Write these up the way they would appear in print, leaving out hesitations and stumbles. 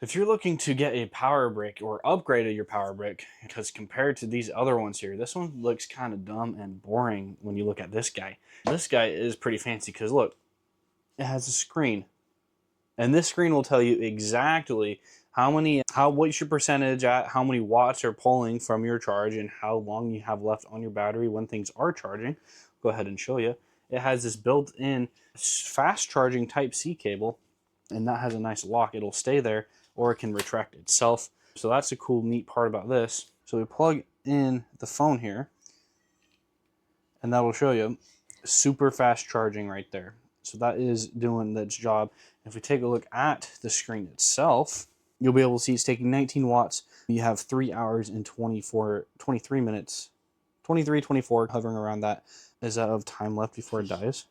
If you're looking to get a power brick or upgrade your power brick, because compared to these other ones here, this one looks kind of dumb and boring when you look at this guy. This guy is pretty fancy because look, it has a screen. And this screen will tell you exactly what's your percentage at, how many watts are pulling from your charge, and how long you have left on your battery when things are charging. Go ahead and show you. It has this built-in fast charging Type-C cable, and that has a nice lock. It'll stay there, or it can retract itself. So that's a cool, neat part about this. So we plug in the phone here, and that will show you super fast charging right there. So that is doing its job. If we take a look at the screen itself, you'll be able to see it's taking 19 watts. You have 3 hours and 23 minutes, 23, 24, hovering around that, is that of time left before it dies.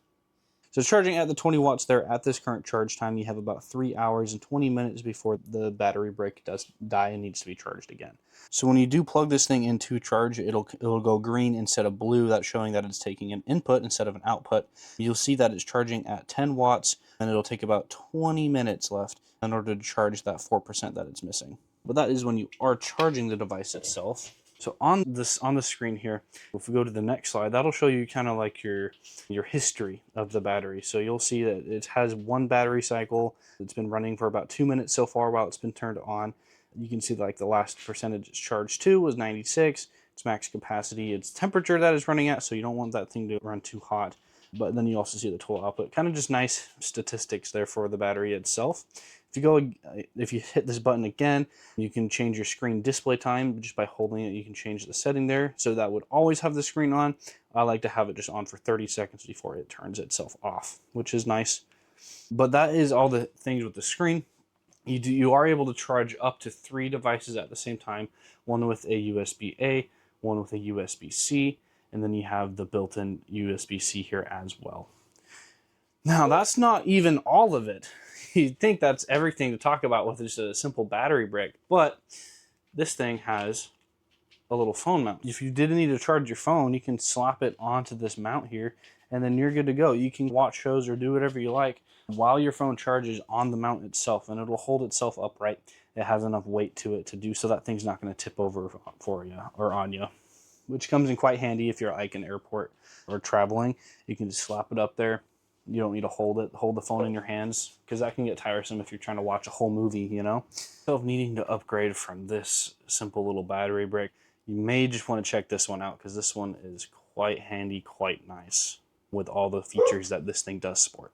So it's charging at the 20 watts there at this current charge time. You have about 3 hours and 20 minutes before the battery brick does die and needs to be charged again. So when you do plug this thing into charge, it'll go green instead of blue. That's showing that it's taking an input instead of an output. You'll see that it's charging at 10 watts, and it'll take about 20 minutes left in order to charge that 4% that it's missing. But that is when you are charging the device itself. So on the screen here, if we go to the next slide, that'll show you kind of like your history of the battery. So you'll see that it has one battery cycle. It's been running for about 2 minutes so far while it's been turned on. You can see like the last percentage it's charged to was 96. Its max capacity, its temperature that is running at, so you don't want that thing to run too hot. But then you also see the total output. Kind of just nice statistics there for the battery itself. If you hit this button again, you can change your screen display time just by holding it. You can change the setting there, so that would always have the screen on. I like to have it just on for 30 seconds before it turns itself off, which is nice. But that is all the things with the screen. You are able to charge up to 3 devices at the same time, one with a USB-A, one with a USB-C, and then you have the built-in USB-C here as well. Now, that's not even all of it. You'd think that's everything to talk about with just a simple battery brick, but this thing has a little phone mount. If you did need to charge your phone, you can slap it onto this mount here, and then you're good to go. You can watch shows or do whatever you like while your phone charges on the mount itself, and it'll hold itself upright. It has enough weight to it to do so that thing's not going to tip over for you or on you, which comes in quite handy if you're like an airport or traveling. You can just slap it up there. You don't need to hold the phone in your hands, because that can get tiresome if you're trying to watch a whole movie, you know? So if needing to upgrade from this simple little battery brick, you may just want to check this one out, because this one is quite handy, quite nice with all the features that this thing does support.